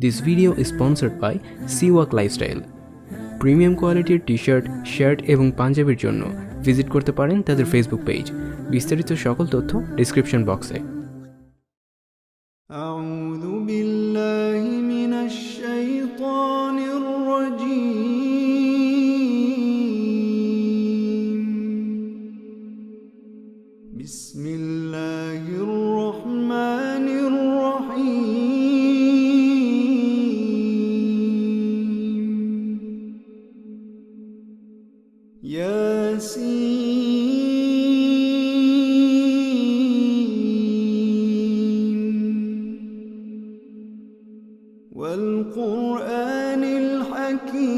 This video is sponsored by Siwak Lifestyle. Premium কোয়ালিটির T-shirt, shirt এবং পাঞ্জাবির জন্য ভিজিট করতে পারেন তাদের ফেসবুক পেজ। বিস্তারিত সকল তথ্য ডেসক্রিপশন বক্সে। أعوذ بالله من الشيطان الرجيم. بسم الله الرحمن الرحيم. ياسين والقرآن الحكيم.